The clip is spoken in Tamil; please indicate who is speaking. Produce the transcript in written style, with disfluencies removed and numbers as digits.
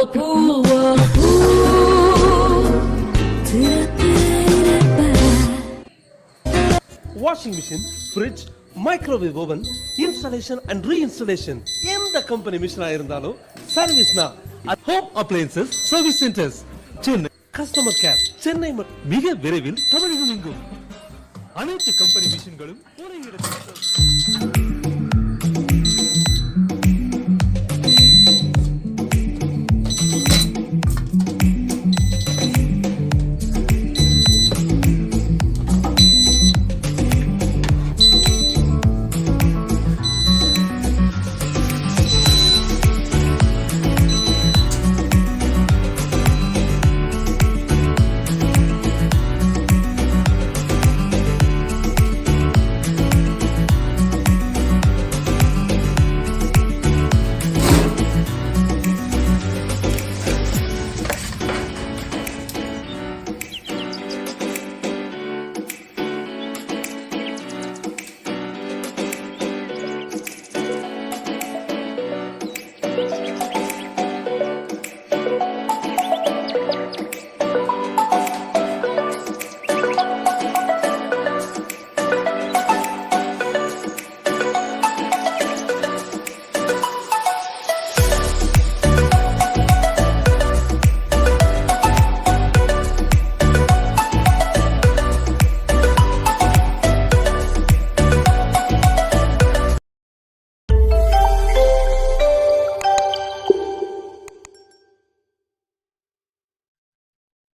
Speaker 1: Whirlpool,
Speaker 2: washing machine, fridge, microwave oven, installation and reinstallation. எந்த கம்பெனி மிஷினா இருந்தாலும் சர்வீஸ்னா home appliances service centres Chennai. Customer care Chennai மிக விரைவில் தமிழகம் எங்கும் அனைத்து கம்பெனி மிஷின்களும் ஒரே இடத்தில்.